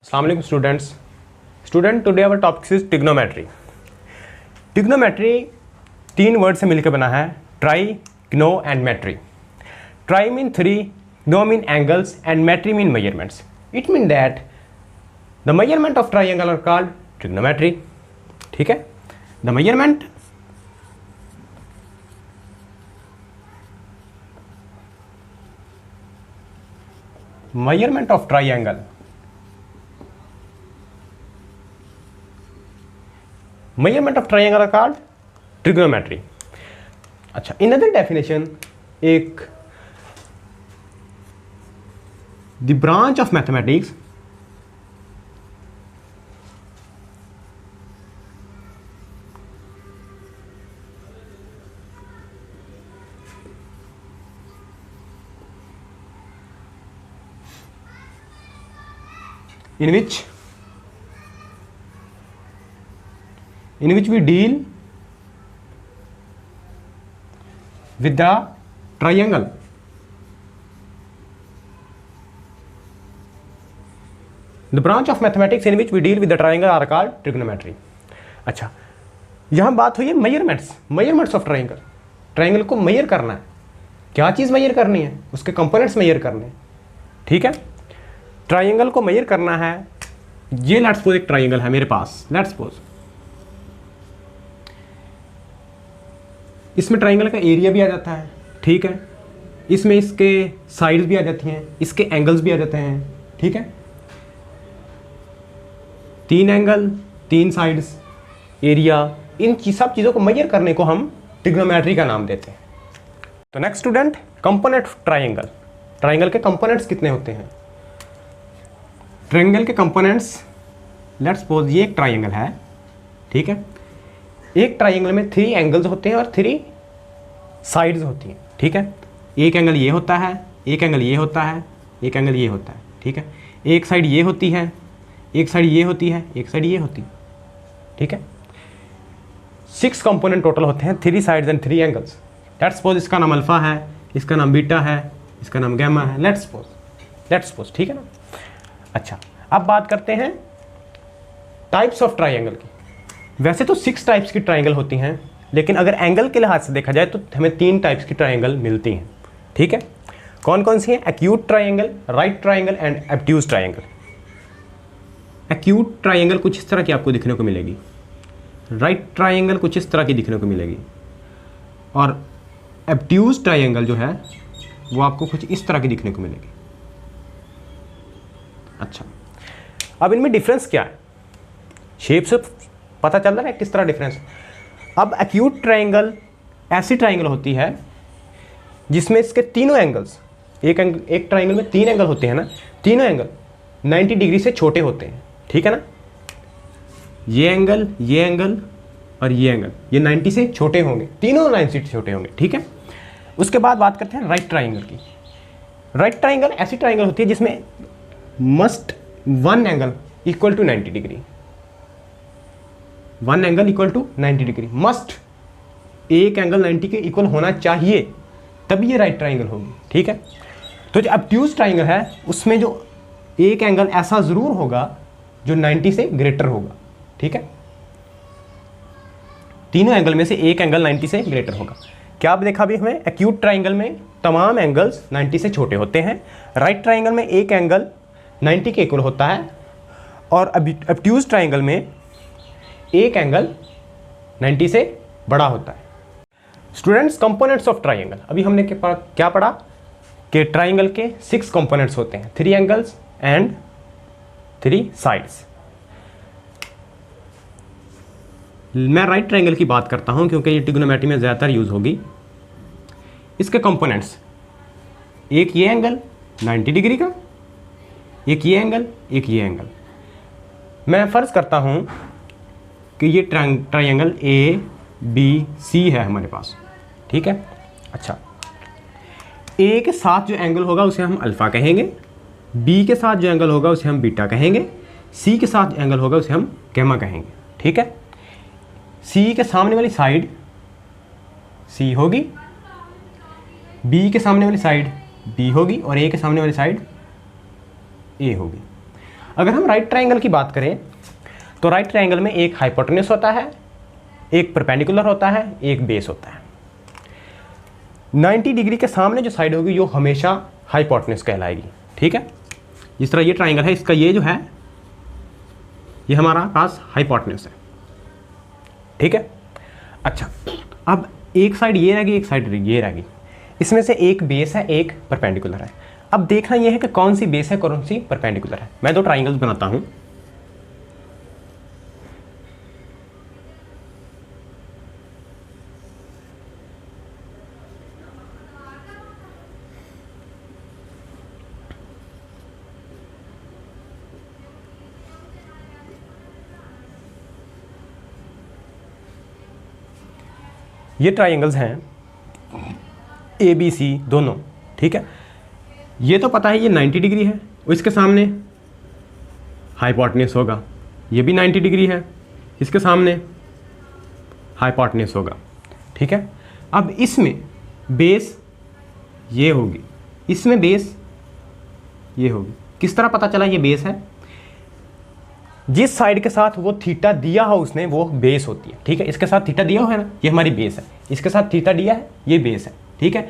अस्सलाम वालेकुम student today our topic is trigonometry. Trigonometry तीन वर्ड से मिलकर बना है, tri, gno and metry. Tri mean three, gno mean angles and metry mean measurements. It mean that the measurement of triangle are called trigonometry. ठीक है, the measurement of triangle are called trigonometry। अच्छा, in other definition एक the branch of mathematics in which we deal with the triangle। The branch of mathematics in which we deal with the triangle are called trigonometry। अच्छा, यहां बात हुई है measurements of triangle को major करना है। क्या चीज़ मेजर करनी है? उसके कंपोनेंट्स मेजर करने हैं। ठीक है, ट्राइंगल को मेजर करना है। ये लेट्स सपोज एक ट्राइंगल है मेरे पास, लेट्स सपोज इसमें ट्राइंगल का एरिया भी आ जाता है। ठीक है, इसमें इसके साइड्स भी आ जाती हैं, इसके एंगल्स भी आ जाते हैं। ठीक है, 3 एंगल 3 साइड्स, एरिया, इन सब चीज़ों को मेजर करने को हम ट्रिग्नोमेट्री का नाम देते हैं। तो नेक्स्ट स्टूडेंट, कंपोनेंट ट्राइंगल के कंपोनेंट्स कितने होते हैं? ट्रायंगल के कंपोनेंट्स, लेट्स सपोज ये एक ट्रायंगल है। ठीक है, एक ट्रायंगल में 3 एंगल्स होते हैं और 3 साइड्स होती हैं। ठीक है, एक एंगल ये होता है, एक एंगल ये होता है, एक एंगल ये होता है। ठीक है, एक साइड ये होती है, एक साइड ये होती है, एक साइड ये होती है। ठीक है, 6 कंपोनेंट टोटल होते हैं, 3 sides and 3 angles. Let's suppose इसका नाम अल्फा है, इसका नाम बीटा है, इसका नाम गैमा है। Let's suppose. ठीक है ना। अच्छा, अब बात करते हैं टाइप्स ऑफ ट्राइंगल की। वैसे तो 6 टाइप्स की ट्राइंगल होती हैं, लेकिन अगर एंगल के लिहाज से देखा जाए तो हमें 3 टाइप्स की ट्राइंगल मिलती हैं। ठीक है, कौन कौन सी हैं? Acute triangle, right triangle and obtuse triangle. Acute triangle कुछ इस तरह की आपको दिखने को मिलेगी, राइट ट्राइंगल कुछ इस तरह की दिखने को मिलेगी, और एब्ट्यूज ट्राइंगल जो है वो आपको कुछ इस तरह की दिखने को मिलेगी। अच्छा, अब इनमें डिफरेंस क्या है? शेप से पता चल रहा है किस तरह डिफरेंस। अब एक्यूट ट्रायंगल ऐसी ट्रायंगल होती है जिसमें इसके तीनों एंगल्स, एक ट्रायंगल में 3 एंगल होते हैं ना, तीनों एंगल 90 डिग्री से छोटे होते हैं। ठीक है ना, ये एंगल और ये एंगल, ये 90 से छोटे होंगे, तीनों 90 से छोटे होंगे। ठीक है, उसके बाद बात करते हैं राइट ट्रायंगल की। राइट ट्रायंगल ऐसी ट्रायंगल होती है जिसमें must 1 angle equal to 90 degree, 1 angle equal to 90 degree, must एक एंगल 90 के इक्वल होना चाहिए, तभी ये राइट ट्रायंगल होगी। ठीक है, तो जो ऑब्ट्यूज ट्रायंगल है उसमें जो एक एंगल ऐसा जरूर होगा जो 90 से ग्रेटर होगा। ठीक है, तीनों एंगल में से एक एंगल 90 से ग्रेटर होगा। क्या अब देखा भी हमें, एक्यूट ट्रायंगल में तमाम एंगल्स 90 से छोटे होते हैं, राइट ट्रायंगल में एक एंगल 90 के इक्वल होता है, और ऑब्ट्यूज ट्रायंगल में एक एंगल 90 से बड़ा होता है। स्टूडेंट्स, कंपोनेंट्स ऑफ ट्रायंगल, अभी हमने क्या पढ़ा कि ट्रायंगल के 6 कंपोनेंट्स होते हैं, 3 एंगल्स एंड 3 साइड्स। मैं राइट ट्रायंगल की बात करता हूं क्योंकि ये ट्रिग्नोमेट्री में ज़्यादातर यूज़ होगी। इसके कंपोनेंट्स, एक ये एंगल 90 डिग्री का, एक ये एंगल, एक ये एंगल। मैं फ़र्ज़ करता हूं कि ये ट्रायंगल ABC है हमारे पास। ठीक है, अच्छा, A के साथ जो एंगल होगा उसे हम अल्फ़ा कहेंगे, B के साथ जो एंगल होगा उसे हम बीटा कहेंगे, C के साथ एंगल होगा उसे हम गैमा कहेंगे। ठीक है, C के सामने वाली साइड C होगी, B के सामने वाली साइड B होगी और A के सामने वाली साइड A होगी। अगर हम राइट ट्राइंगल की बात करें तो राइट ट्राइंगल में एक हाइपोटेन्यूस होता है, एक परपेंडिकुलर होता है, एक बेस होता है। 90 डिग्री के सामने जो साइड होगी वो हमेशा हाइपोटेन्यूस कहलाएगी, ठीक है। जिस तरह ये ट्राइंगल है, इसका ये जो है ये हमारा पास हाइपोटेन्यूस है, ठीक है। अच्छा, अब एक साइड ये रहेगी, एक साइड ये रहेगी, इसमें से एक बेस है, एक परपेंडिकुलर है। अब देखना ये है कि कौन सी बेस है, कौन सी परपेंडिकुलर है। मैं दो ट्राइंगल्स बनाता हूं। ये ट्राइंगल्स हैं ए बी सी दोनों, ठीक है। ये तो पता है ये 90 डिग्री है, इसके सामने हाइपोटेन्यूस होगा। ये भी 90 डिग्री है, इसके सामने हाइपोटेन्यूस होगा, ठीक है। अब इसमें बेस ये होगी, इसमें बेस ये होगी। किस तरह पता चला ये बेस है? जिस साइड के साथ वो थीटा दिया हो उसने, वो बेस होती है, ठीक है। इसके साथ थीटा दिया हुआ है ना, ये हमारी बेस है। इसके साथ थीटा दिया है, ये बेस है, ठीक है।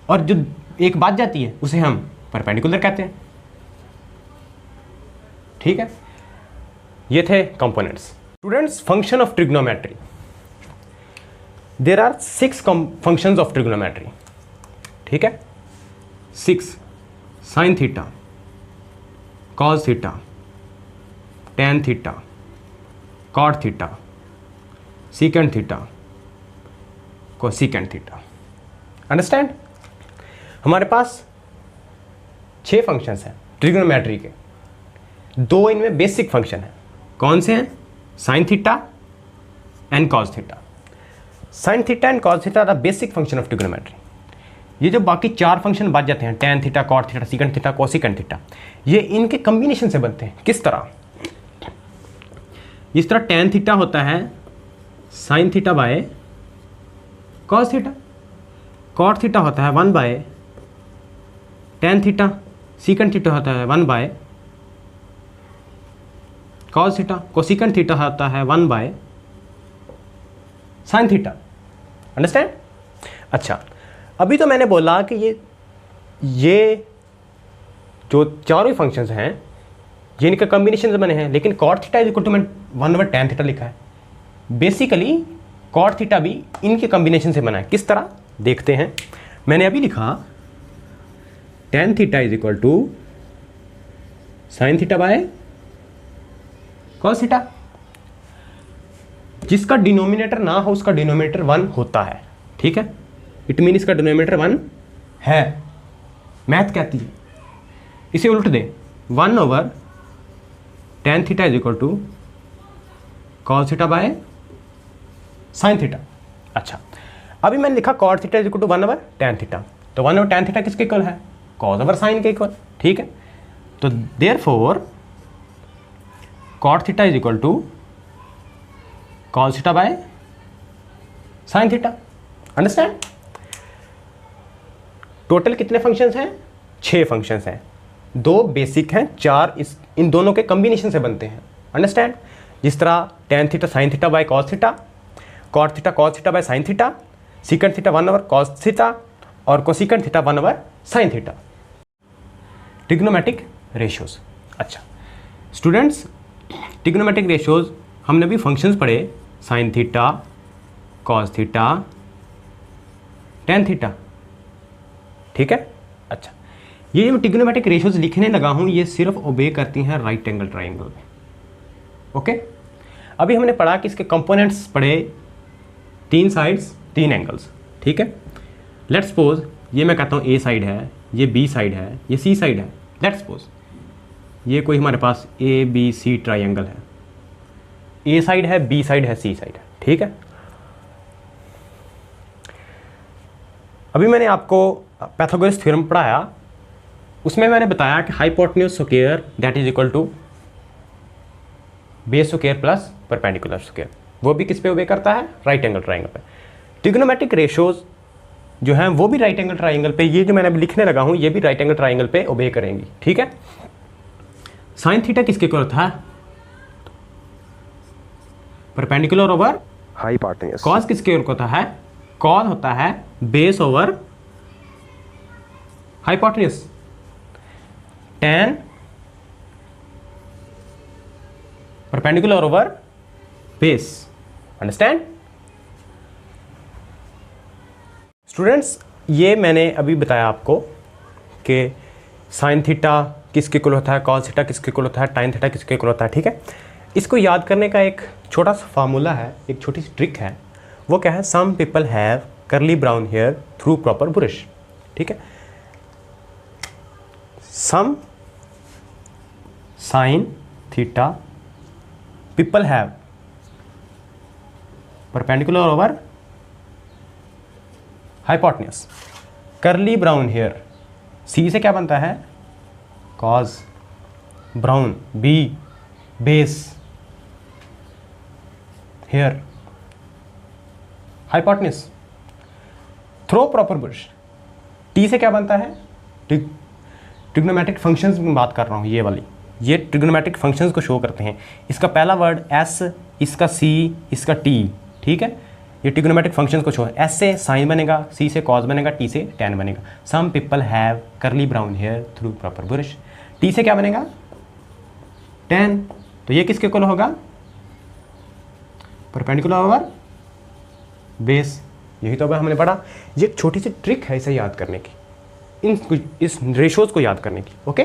और जो एक बात जाती है उसे हम परपेंडिकुलर कहते हैं, ठीक है। ये थे components. Students, function of trigonometry, there are 6 functions of trigonometry, ठीक है। 6: sine theta, cos theta, tan theta, cot theta, secant theta, cosecant theta. Understand? हमारे पास 6 फंक्शंस हैं ट्रिग्नोमेट्री के। 2 इनमें बेसिक फंक्शन है। कौन से हैं? Sine theta and cos theta. Sine theta and cos theta are the basic function of trigonometry. ये जो बाकी 4 फंक्शन बच जाते हैं, tan theta, cot theta, secant theta, cosecant theta, ये इनके कम्बिनेशन से बनते हैं। किस तरह? जिस तरह टेन थीटा होता है sine theta by cos theta, cot theta होता है 1 by tan theta, secant theta होता है 1 by cos theta, cosecant theta होता है 1 बाय साइन थीटा। अंडरस्टैंड? अच्छा, अभी तो मैंने बोला कि ये जो चारों फंक्शंस हैं ये इनके कॉम्बिनेशन से बने हैं, लेकिन cot theta is equal to 1/tan theta लिखा है। बेसिकली कॉट थीटा भी इनके कॉम्बिनेशन से बना है। किस तरह देखते हैं? मैंने अभी लिखा tan theta is equal to sine theta by cos theta. जिसका डिनोमिनेटर ना हो उसका डिनोमिनेटर 1 होता है, ठीक है। इट मीन इसका डिनोमिनेटर 1 है, मैथ कहती है। इसे उल्ट दे, 1/tan theta is equal to cos theta by sine theta. अच्छा, अभी मैंने लिखा cot theta is equal to 1/tan theta, तो 1/tan थीटा किसके इक्वल है? कॉस ओवर साइन के इक्वल, ठीक है। तो therefore cot theta is equal to cos theta by sine theta. Understand? Total कितने फंक्शंस हैं? 6 फंक्शंस हैं। 2 बेसिक हैं, 4 इन दोनों के कॉम्बिनेशन से बनते हैं। अंडरस्टैंड? जिस तरह tan theta sine theta by cos theta, cot theta cos theta by sine theta, secant theta 1/cos theta और cosecant theta 1/sin theta. Trigonometric ratios. अच्छा स्टूडेंट्स, ट्रिग्नोमेट्रिक रेशियोज हमने भी फंक्शंस पढ़े, sine theta, cos theta, tan theta, ठीक है। अच्छा, ये जो ट्रिग्नोमेट्रिक रेशियोज लिखने लगा हूँ ये सिर्फ ओबे करती हैं राइट एंगल ट्राइंगल में, ओके। अभी हमने पढ़ा कि इसके कंपोनेंट्स पढ़े 3 साइड्स 3 एंगल्स, ठीक है। लेट्स सपोज ये मैं कहता हूँ ए साइड है, ये बी साइड है, ये सी साइड है। लेट्स सपोज ये कोई हमारे पास ए बी सी ट्राइंगल है, ए साइड है, बी साइड है, सी साइड है, ठीक है। अभी मैंने आपको पाइथागोरस थ्योरम पढ़ाया, उसमें मैंने बताया कि hypotenuse square that is equal to base square plus perpendicular square. वो भी किस पे ओबे करता है? राइट एंगल ट्राइंगल पे। ट्रिग्नोमेट्रिक रेशियोज जो हैं वो भी राइट एंगल ट्राइंगल पे, ये जो मैंने अभी लिखने लगा हूँ ये भी राइट एंगल ट्राइंगल पे ओबे करेंगी, ठीक है। साइन थीटा किसके इक्वल होता है? Perpendicular over hypotenuse. कॉस किसके इक्वल होता है? कॉस होता है base over hypotenuse. tan perpendicular over base. Understand students? ये मैंने अभी बताया आपको कि साइन थीटा किसके इक्वल होता है, कॉस थीटा किसके इक्वल होता है, टाइन थीटा किसके इक्वल होता है। ठीक है, इसको याद करने का एक छोटा सा फार्मूला है, एक छोटी सी ट्रिक है। वो क्या है? Some people have curly brown hair through proper brush. ठीक है, some sine theta people have perpendicular over hypotenuse curly brown hair. C से क्या बनता है? Cos brown, B base, hair hypotenuse through proper brush. T से क्या बनता है? ट्रिग्नोमेट्रिक फंक्शंस में बात कर रहा हूँ, ये वाली, ये ट्रिग्नोमेट्रिक फंक्शंस को शो करते हैं। इसका पहला वर्ड एस, इसका सी, इसका टी। ठीक है, ये ट्रिग्नोमेट्रिक फंक्शंस को शो है। एस से साइन बनेगा, सी से कॉस बनेगा, टी से टैन बनेगा। Some people have curly brown hair through proper brush. T से क्या बनेगा? टैन। तो ये किसके इक्वल होगा? Perpendicular over base. यही तो अब हमने पढ़ा। ये छोटी सी ट्रिक है इसे याद करने की, इस रेशोज को याद करने की। ओके।